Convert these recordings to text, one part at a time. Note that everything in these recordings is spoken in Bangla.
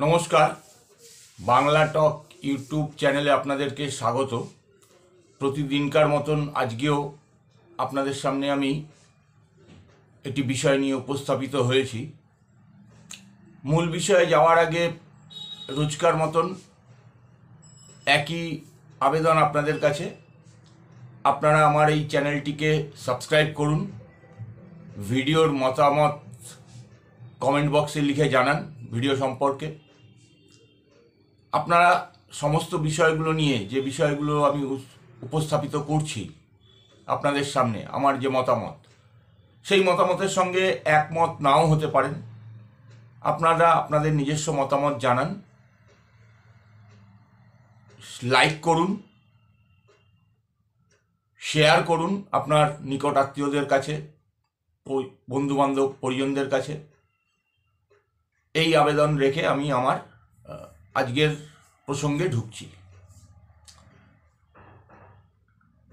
নমস্কার, বাংলা টক ইউটিউব চ্যানেলে আপনাদেরকে স্বাগত। প্রতিদিনকার মতন আজকেও আপনাদের সামনে আমি একটি বিষয় নিয়ে উপস্থাপিত হয়েছি। মূল বিষয়ে যাওয়ার আগে রোজকার মতন একই আবেদন আপনাদের কাছে, আপনারা আমার এই চ্যানেলটিকে সাবস্ক্রাইব করুন, ভিডিওর মতামত কমেন্ট বক্সে লিখে জানান ভিডিও সম্পর্কে। আপনারা সমস্ত বিষয়গুলো নিয়ে যে বিষয়গুলো আমি উপস্থাপিত করছি আপনাদের সামনে, আমার যে মতামত, সেই মতামতের সঙ্গে একমত নাও হতে পারেন। আপনারা আপনাদের নিজস্ব মতামত জানান, লাইক করুন, শেয়ার করুন আপনার নিকট আত্মীয়দের কাছে, বন্ধুবান্ধব পরিজনদের কাছে। এই আবেদন রেখে আমি আমার আজকের প্রসঙ্গে ঢুকছি।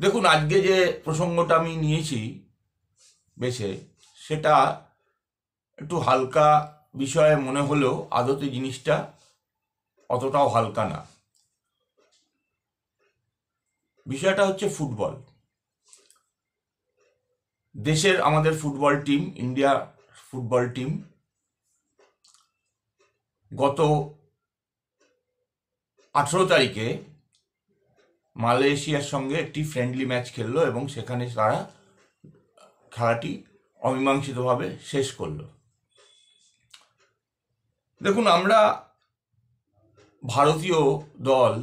দেখুন, আজকে যে প্রসঙ্গটা আমি নিয়েছি বেছে, সেটা একটু হালকা বিষয়ে মনে হলেও আদতে জিনিসটা অতটাও হালকা না। বিষয়টা হচ্ছে ফুটবল। দেশের আমাদের football team, India football team, গত 18 তারিখে মালয়েশিয়ার সঙ্গে একটি ফ্রেন্ডলি ম্যাচ খেললো এবং সেখানে তারা খেলাটি অমীমাংসিতভাবে শেষ করলো। দেখুন, আমরা ভারতীয় দল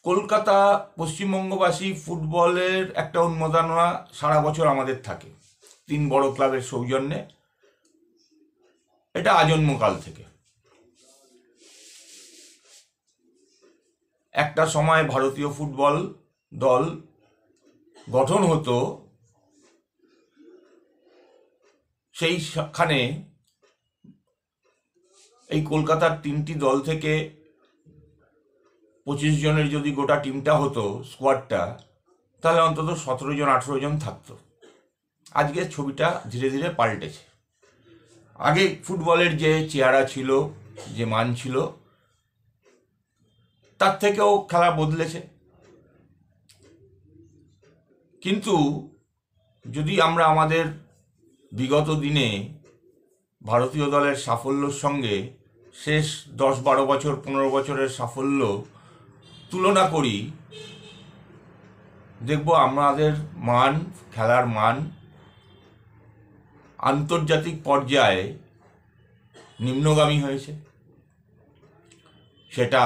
কলকাতা পশ্চিমবঙ্গবাসী ফুটবলের একটা উন্মাদনা সারা বছর আমাদের থাকে, 3 বড় ক্লাবের সৌজন্যে। এটা আজন্মকাল থেকে। একটা সময় ভারতীয় ফুটবল দল গঠন হতো, সেইখানে এই কলকাতার 3টি দল থেকে 25 জনের যদি গোটা টিমটা হতো, স্কোয়াডটা, তাহলে অন্তত 17 জন 18 জন থাকতো। আজকের ছবিটা ধীরে ধীরে পাল্টেছে। আগে ফুটবলের যে চেহারা ছিল, যে মান ছিল, তার থেকেও খেলা বদলেছে। কিন্তু যদি আমরা আমাদের বিগত দিনে ভারতীয় দলের সাফল্যর সঙ্গে শেষ 10-12 বছর 15 বছরের সাফল্য তুলনা করি, দেখব আমাদের মান, খেলার মান আন্তর্জাতিক পর্যায়ে নিম্নগামী হয়েছে। সেটা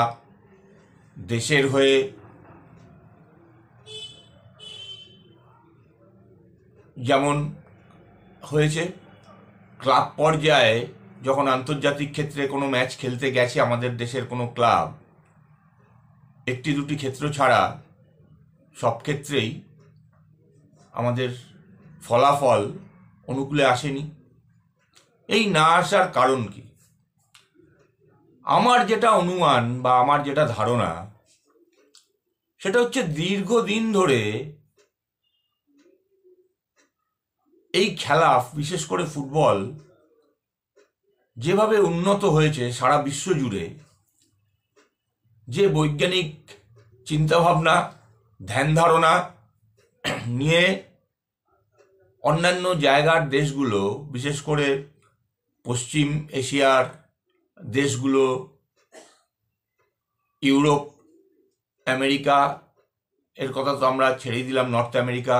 দেশের হয়ে যেমন হয়েছে, ক্লাব পর্যায়ে যখন আন্তর্জাতিক ক্ষেত্রে কোনো ম্যাচ খেলতে গেছে আমাদের দেশের কোনো ক্লাব, 1-2টি ক্ষেত্র ছাড়া সব ক্ষেত্রেই আমাদের ফলাফল অনুকূলে আসেনি। এই না আসার কারণ কি? আমার যেটা অনুমান বা আমার যেটা ধারণা, সেটা হচ্ছে দীর্ঘদিন ধরে এই খেলা, বিশেষ করে ফুটবল, যেভাবে উন্নত হয়েছে সারা বিশ্ব জুড়ে, যে বৈজ্ঞানিক চিন্তাভাবনা, ধ্যান ধারণা নিয়ে অন্যান্য জায়গার দেশগুলো, বিশেষ করে পশ্চিম এশিয়ার দেশগুলো, ইউরোপ, আমেরিকা, এর কথা তো আমরা ছেড়েই দিলাম, নর্থ আমেরিকা,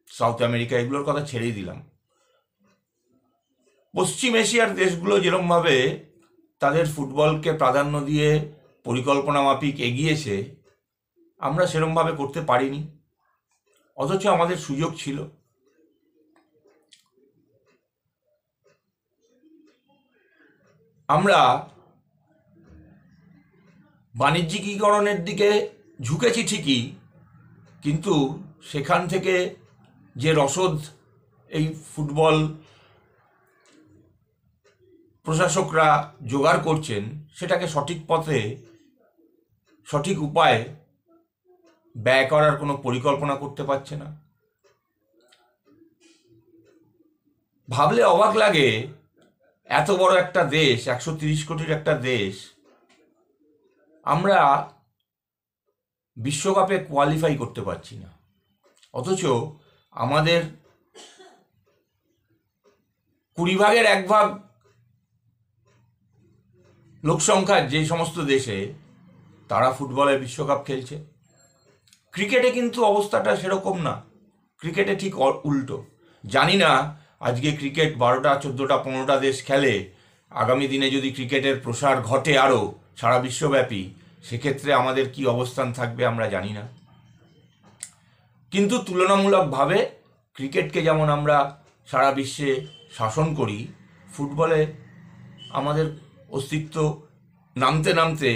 সাউথ আমেরিকা, এগুলোর কথা ছেড়েই দিলাম। পশ্চিম এশিয়ার দেশগুলো যেরকমভাবে তাদের ফুটবলকে প্রাধান্য দিয়ে পরিকল্পনা মাফিক এগিয়েছে, আমরা সেরকমভাবে করতে পারিনি, অথচ আমাদের সুযোগ ছিল। আমরা বাণিজ্যিকীকরণের দিকে ঝুঁকেছি ঠিকই, কিন্তু সেখান থেকে যে রসদ এই ফুটবল প্রশাসকরা জোগাড় করছেন, সেটাকে সঠিক পথে, সঠিক উপায়ে ব্যয় করার কোনো পরিকল্পনা করতে পারছে না। ভাবলে অবাক লাগে, এত বড় একটা দেশ, 130 কোটির একটা দেশ, আমরা বিশ্বকাপে কোয়ালিফাই করতে পারছি না। অথচ আমাদের 20 ভাগের 1 ভাগ লোকসংখ্যার যে সমস্ত দেশে, তারা ফুটবলে বিশ্বকাপ খেলছে। ক্রিকেটে কিন্তু অবস্থাটা সেরকম না, ক্রিকেটে ঠিক উল্টো। জানি না আজকে ক্রিকেট 12টা 14টা 15টা দেশ খেলে, আগামী দিনে যদি ক্রিকেটের প্রসার ঘটে আরও সারা বিশ্বব্যাপী, সেক্ষেত্রে আমাদের কি অবস্থান থাকবে আমরা জানি না। কিন্তু তুলনামূলকভাবে ক্রিকেটকে যেমন আমরা সারা বিশ্বে শাসন করি, ফুটবলে আমাদের অস্তিত্ব নামতে নামতে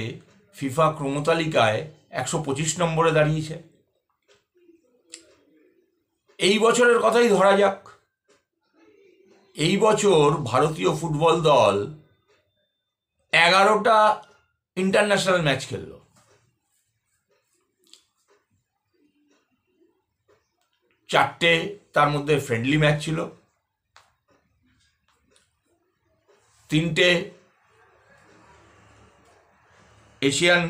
ফিফা ক্রমতালিকায় 125 নম্বরে দাঁড়িয়েছে। এই বছরের কথাই ধরা যাক। এই বছর ভারতীয় ফুটবল দল 11টা ইন্টারন্যাশনাল ম্যাচ খেলল। 4টে তার মধ্যে ফ্রেন্ডলি ম্যাচ ছিল, 3টে এশিয়ান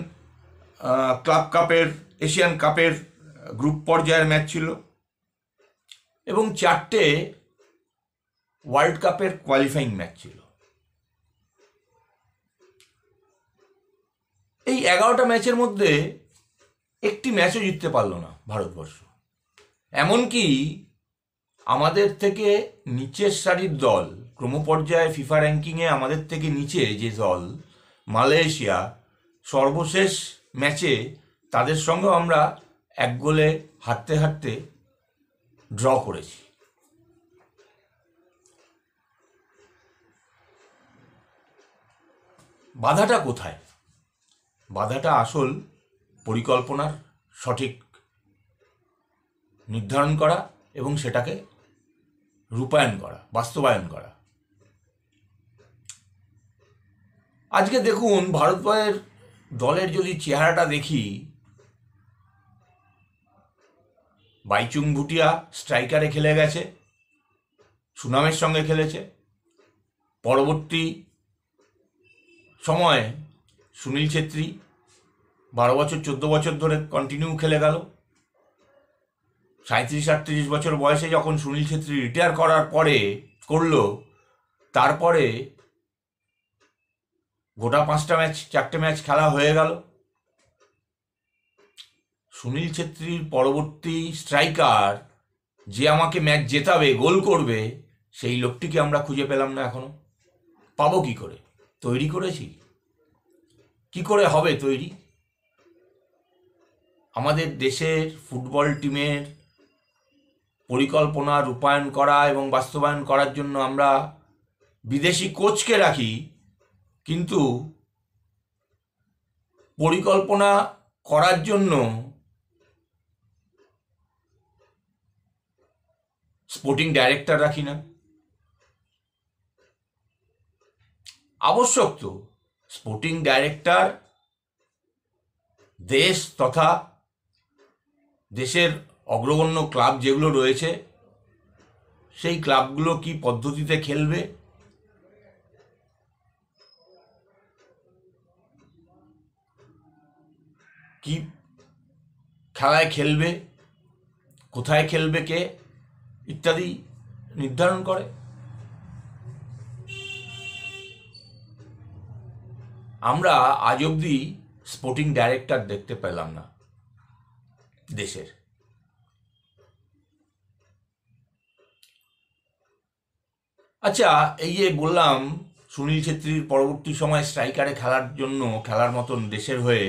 এশিয়ান কাপের গ্রুপ পর্যায়ের ম্যাচ ছিল, এবং 4টে ওয়ার্ল্ড কাপের কোয়ালিফাইং ম্যাচ ছিল। এই 11টা ম্যাচের মধ্যে একটি ম্যাচও জিততে পারল না ভারতবর্ষ। এমনকি আমাদের থেকে নিচের সারির দল, ক্রমপর্যায়ে ফিফা র্যাঙ্কিংয়ে আমাদের থেকে নিচে যে দল মালয়েশিয়া, সর্বশেষ ম্যাচে তাদের সঙ্গেও আমরা 1 গোলে হারতে হারতে ড্র করেছি। বাধাটা কোথায়? বাধাটা আসল পরিকল্পনার সঠিক নির্ধারণ করা এবং সেটাকে রূপায়ণ করা, বাস্তবায়ন করা। আজকে দেখুন, ভারতের দলের যদি চেহারাটা দেখি, বাইচুং ভুটিয়া স্ট্রাইকারে খেলে গেছে, সুনামের সঙ্গে খেলেছে। পরবর্তী সময়ে সুনীল ছেত্রী 12 বছর 14 বছর ধরে কন্টিনিউ খেলে গেল। 37-38 বছর বয়সে যখন সুনীল ছেত্রী রিটায়ার করার পরে তারপরে গোটা 4টে ম্যাচ খেলা হয়ে গেল। সুনীল ছেত্রীর পরবর্তী স্ট্রাইকার যে আমাকে ম্যাচ জেতাবে, গোল করবে, সেই লোকটিকে আমরা খুঁজে পেলাম না এখনো। পাবো কি করে? তৈরি করেছি, কি করে হবে তৈরি? আমাদের দেশের ফুটবল টিমের পরিকল্পনা রূপায়ণ করা এবং বাস্তবায়ন করার জন্য আমরা বিদেশি কোচকে রাখি, কিন্তু পরিকল্পনা করার জন্য স্পোর্টিং ডাইরেক্টর রাখি না। আবশ্যক তো স্পোর্টিং ডাইরেক্টর দেশ তথা দেশের অগ্রগণ্য ক্লাব যেগুলো রয়েছে, সেই ক্লাবগুলো কি পদ্ধতিতে খেলবে, কি খেলায় খেলবে, কোথায় খেলবে কে, ইত্যাদি নির্ধারণ করে। আমরা আজ অবধি স্পোর্টিং ডাইরেক্টর দেখতে পেলাম না দেশের। আচ্ছা, এই যে বললাম সুনীল ছেত্রীর পরবর্তী সময় স্ট্রাইকারে খেলার মতন দেশের হয়ে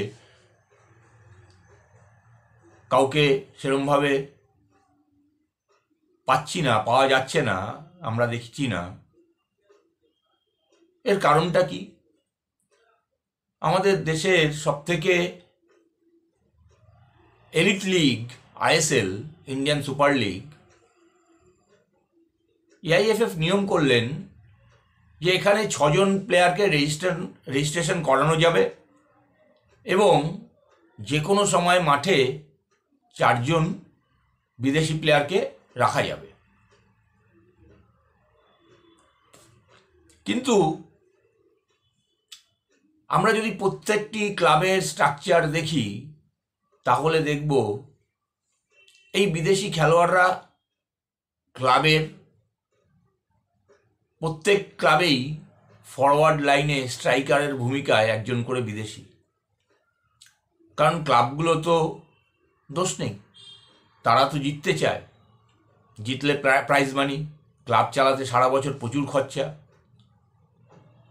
কাউকে সেরমভাবে পাওয়া যাচ্ছে না, আমরা দেখছি না। এর কারণটা কি? আমাদের দেশের সবথেকে elite league ISL, Indian super league, AIFF নিয়ম করলেন যে এখানে 6 জন প্লেয়ারকে রেজিস্ট্রেশন করানো যাবে এবং যে কোনো সময় মাঠে 4 জন বিদেশি প্লেয়ারকে রাখা যাবে। কিন্তু আমরা যদি প্রত্যেকটি ক্লাবের স্ট্রাকচার দেখি তাহলে দেখব এই বিদেশি খেলোয়াড়রা ক্লাবের প্রত্যেক ক্লাবেই ফরওয়ার্ড লাইনে স্ট্রাইকারের ভূমিকায় একজন করে বিদেশি। কারণ ক্লাবগুলো তো দোষ নেই, তারা তো জিততে চায়, জিতলে প্রাইজ মানি, ক্লাব চালাতে সারা বছর প্রচুর খরচা,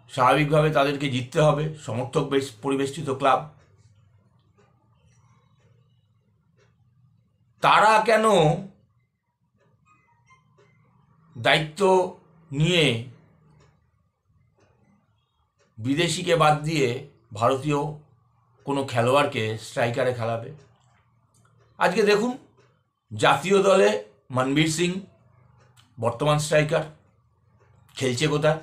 স্বাভাবিকভাবে তাদেরকে জিততে হবে, সমর্থক পরিবেষ্টিত ক্লাব। তারা কেন দায়িত্ব নিয়ে বিদেশিকে বাদ দিয়ে ভারতীয় কোনো খেলোয়াড়কে স্ট্রাইকারে খেলাবে? আজকে দেখুন জাতীয় দলে মনবীর সিং বর্তমান স্ট্রাইকার, খেলছে কোথায়?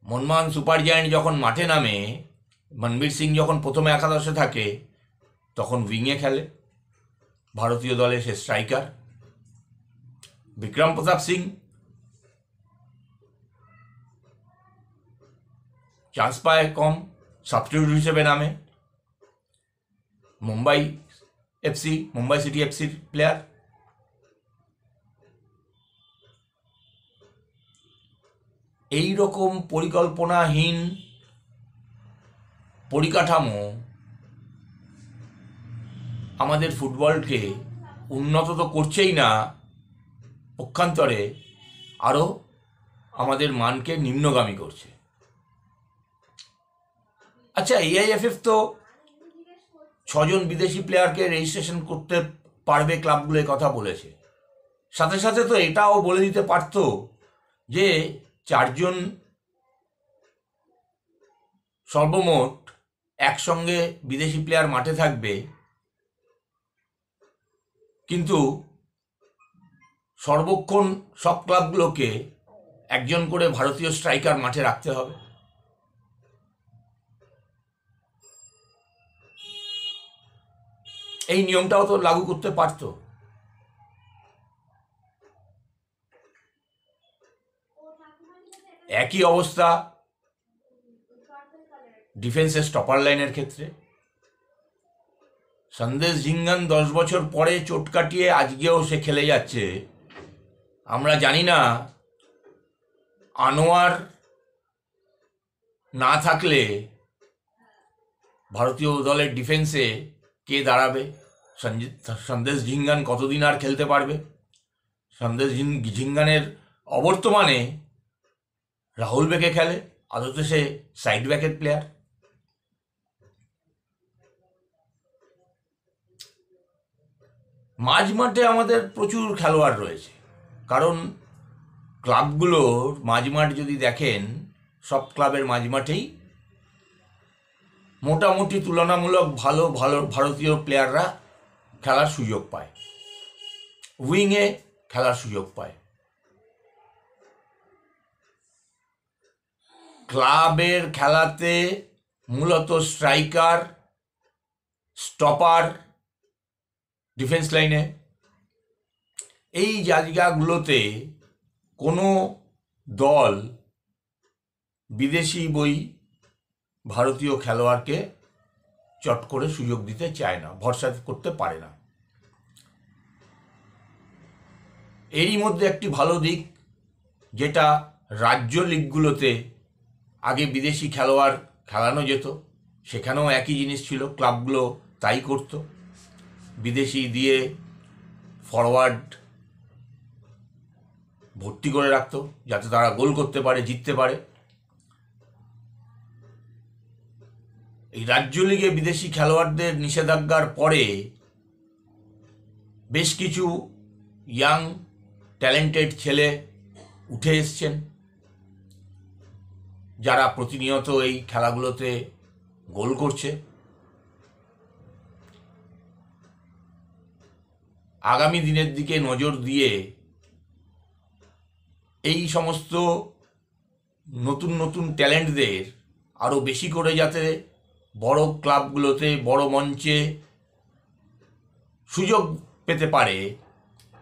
মনমোহন সুপার জায়ান্ট যখন মাঠে নামে, মনবীর সিং যখন প্রথমে একাদশে থাকে তখন উইংয়ে খেলে, ভারতীয় দলে সে স্ট্রাইকার। বিক্রম প্রতাপ সিং চান্স পায় কম, সাবস্টিটিউট হিসেবে নামে, মুম্বাই সিটি এফসির প্লেয়ার। এই রকম পরিকল্পনাহীন পরিকাঠামো আমাদের ফুটবলকে উন্নত তো করছেই না, পক্ষান্তরে আরও আমাদের মানকে নিম্নগামী করছে। আচ্ছা, এআইএফএফ তো 6 জন বিদেশি প্লেয়ারকে রেজিস্ট্রেশন করতে পারবে ক্লাবগুলো কথা বলেছে, সাথে সাথে তো এটাও বলে দিতে পারত যে 4 জন সর্বমোট একসঙ্গে বিদেশি প্লেয়ার মাঠে থাকবে, কিন্তু সর্বক্ষণ সব ক্লাবগুলোকে একজন করে ভারতীয় স্ট্রাইকার মাঠে রাখতে হবে। এই নিয়মটাও তো লাগু করতে পারত। একই অবস্থা ডিফেন্সের স্টপার লাইনের ক্ষেত্রে। সন্দেশ ঝিঙ্গান 10 বছর পরে চোট কাটিয়ে আজকেও সে খেলে যাচ্ছে। আমরা জানি না আনোয়ার না থাকলে ভারতীয় দলের ডিফেন্সে কে দাঁড়াবে, সন্দেশ ঝিঙ্গান কতদিন আর খেলতে পারবে। সন্দেশ ঝিঙ্গানের অবর্তমানে রাহুল ব্যাকে খেলে, আদতে সে সাইড ব্যাকের প্লেয়ার। মাঝ মাঠে আমাদের প্রচুর খেলোয়াড় রয়েছে, কারণ ক্লাবগুলোর মাঝমাঠ যদি দেখেন, সব ক্লাবের মাঝমাঠেই মোটামুটি তুলনামূলক ভালো ভালো ভারতীয় প্লেয়াররা খেলার সুযোগ পায়, উইংয়ে খেলার সুযোগ পায়। ক্লাবের খেলাতে মূলত স্ট্রাইকার, স্টপার, ডিফেন্স লাইনে, এই জায়গাগুলোতে কোনো দল বিদেশি ভারতীয় খেলোয়াড়কে চট করে সুযোগ দিতে চায় না, ভরসা করতে পারে না। এরই মধ্যে একটি ভালো দিক, যেটা রাজ্য লিগগুলোতে আগে বিদেশি খেলোয়াড় খেলানো যেত, সেখানেও একই জিনিস ছিল, ক্লাবগুলো তাই করত, বিদেশি দিয়ে ফরওয়ার্ড ভর্তি করে রাখতো যাতে তারা গোল করতে পারে, জিততে পারে। এই রাজ্য লিগে বিদেশি খেলোয়াড়দের নিষেধাজ্ঞার পরে বেশ কিছু ইয়াং ট্যালেন্টেড ছেলে উঠে এসছেন, যারা প্রতিনিয়ত এই খেলাগুলোতে গোল করছে। আগামী দিনের দিকে নজর দিয়ে এই সমস্ত নতুন নতুন ট্যালেন্টদের আরও বেশি করে যাতে বড় ক্লাবগুলোতে, বড় মঞ্চে সুযোগ পেতে পারে,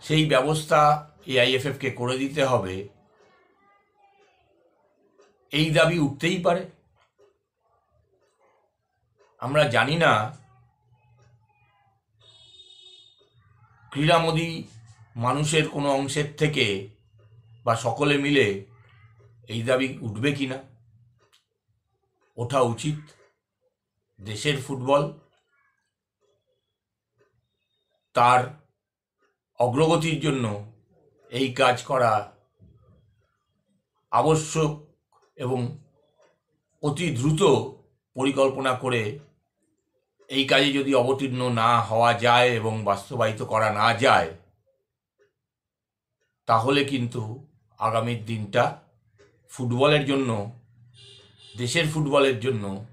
সেই ব্যবস্থা এআইএফএফকে করে দিতে হবে। এই দাবি উঠতেই পারে। আমরা জানি না ক্রীড়ামোদী মানুষের কোনো অংশের থেকে বা সকলে মিলে এই দাবি উঠবে কি না। ওঠা উচিত। দেশের ফুটবল তার অগ্রগতির জন্য এই কাজ করা আবশ্যক এবং অতি দ্রুত পরিকল্পনা করে এই কাজে যদি অবতীর্ণ না হওয়া যায় এবং বাস্তবায়িত করা না যায়, তাহলে কিন্তু আগামীর দিনটা ফুটবলের জন্য, দেশের ফুটবলের জন্য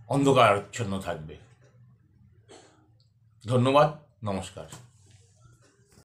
অন্ধকারাচ্ছন্ন থাকবে। ধন্যবাদ, নমস্কার।